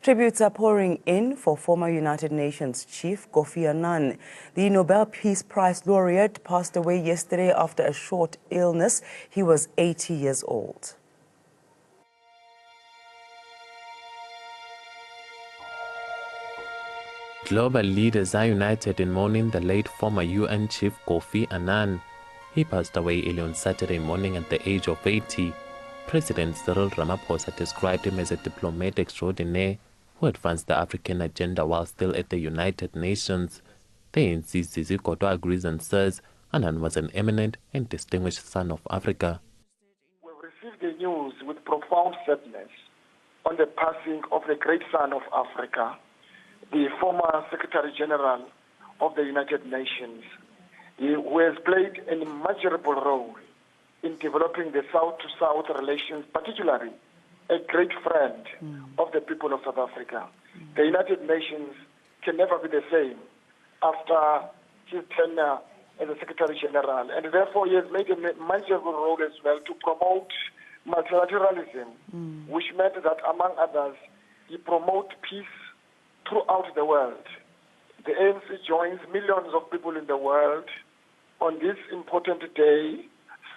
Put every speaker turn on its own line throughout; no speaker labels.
Tributes are pouring in for former United Nations Chief Kofi Annan. The Nobel Peace Prize laureate passed away yesterday after a short illness. He was 80 years old.
Global leaders are united in mourning the late former UN Chief Kofi Annan. He passed away early on Saturday morning at the age of 80. President Cyril Ramaphosa described him as a diplomat extraordinaire who advanced the African agenda while still at the United Nations. The ANC's Zizi Kodwa agrees and says Annan was an eminent and distinguished son of Africa.
We've received the news with profound sadness on the passing of the great son of Africa, the former Secretary-General of the United Nations, who has played an immeasurable role in developing the South-to-South relations, particularly a great friend of the people of South Africa. The United Nations can never be the same after his tenure as a Secretary-General, and therefore he has made a measurable role as well to promote multilateralism, which meant that, among others, he promoted peace throughout the world. The ANC joins millions of people in the world on this important day,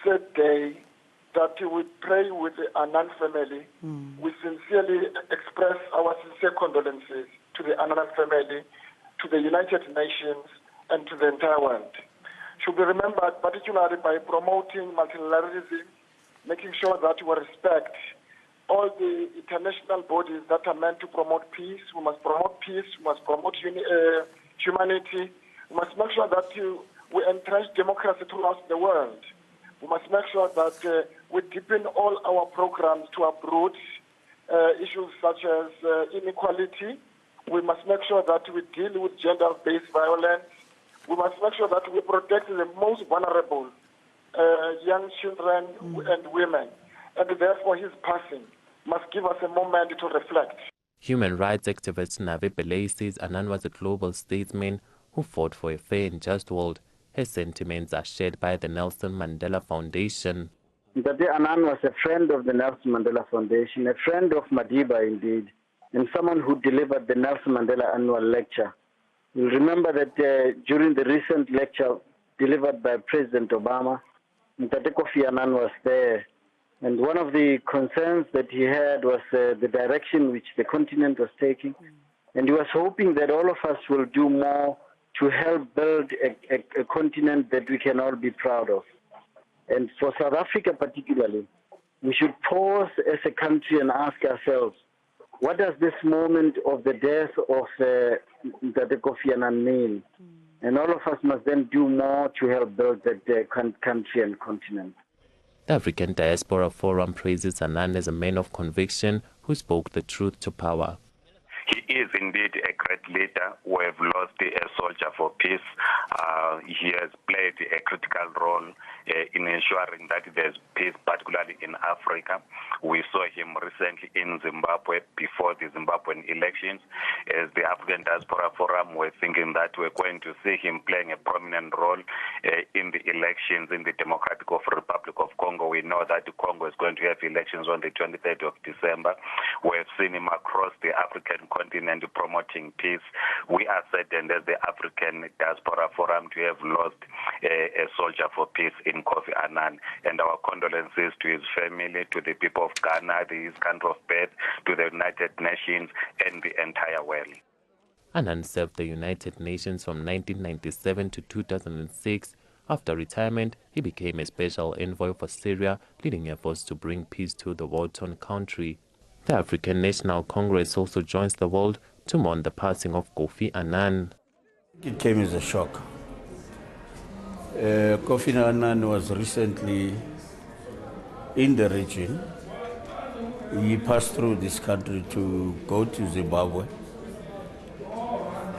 sad day, that we pray with the Annan family. We sincerely express our sincere condolences to the Annan family, to the United Nations, and to the entire world. Should be remembered particularly by promoting multilateralism, making sure that we respect all the international bodies that are meant to promote peace. We must promote peace, we must promote humanity. We must make sure that we entrench democracy throughout the world. We must make sure that we deepen all our programs to uproot issues such as inequality. We must make sure that we deal with gender-based violence. We must make sure that we protect the most vulnerable, young children and women. And therefore his passing must give us a moment to reflect.
Human rights activist Navi Pillay says Annan was a global statesman who fought for a fair and just world. His sentiments are shared by the Nelson Mandela Foundation.
Tate Annan was a friend of the Nelson Mandela Foundation, a friend of Madiba indeed, and someone who delivered the Nelson Mandela annual lecture. You'll remember that during the recent lecture delivered by President Obama, Tate Kofi Annan was there. And one of the concerns that he had was the direction which the continent was taking. And he was hoping that all of us will do more to help build a continent that we can all be proud of. And for South Africa particularly, we should pause as a country and ask ourselves, what does this moment of the death of Tate Kofi Annan mean? And all of us must then do more to help build that country and continent.
The African Diaspora Forum praises Annan as a man of conviction who spoke the truth to power.
He is indeed a great leader. We have lost a soldier for peace. He has played a critical role in ensuring that there's peace, particularly in Africa. We saw him recently in Zimbabwe before the Zimbabwean elections. As the African Diaspora Forum, we're thinking that we're going to see him playing a prominent role in the elections in the Democratic Republic of Congo. We know that Congo is going to have elections on the 23rd of December. We have seen him across the African continent promoting peace. We are saddened as the African Diaspora Forum to have lost a soldier for peace in Kofi Annan, and our condolences to his family, to the people of Ghana, his country of birth, to the United Nations and the entire world.
Annan served the United Nations from 1997 to 2006. After retirement, he became a special envoy for Syria, leading efforts to bring peace to the war-torn country. The African National Congress also joins the world to mourn the passing of Kofi Annan.
It came as a shock. Kofi Annan was recently in the region. He passed through this country to go to Zimbabwe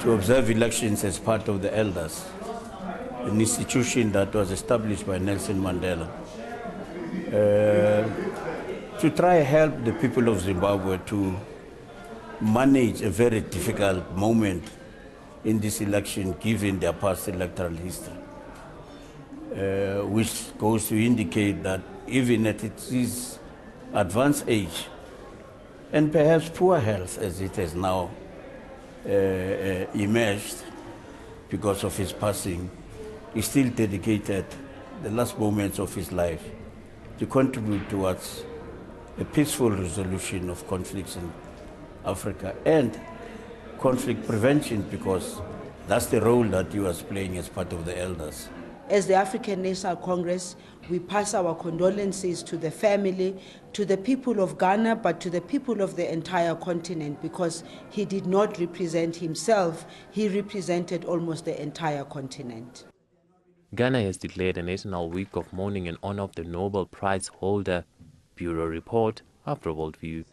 to observe elections as part of the Elders, an institution that was established by Nelson Mandela to try and help the people of Zimbabwe to manage a very difficult moment in this election given their past electoral history, which goes to indicate that even at its advanced age, and perhaps poor health as it has now emerged because of his passing, he still dedicated the last moments of his life to contribute towards a peaceful resolution of conflicts in Africa and conflict prevention, because that's the role that he was playing as part of the elders.
As the African National Congress, we pass our condolences to the family, to the people of Ghana, but to the people of the entire continent, because he did not represent himself, he represented almost the entire continent.
Ghana has declared a national week of mourning in honor of the Nobel Prize holder. Bureau Report, Afro World View.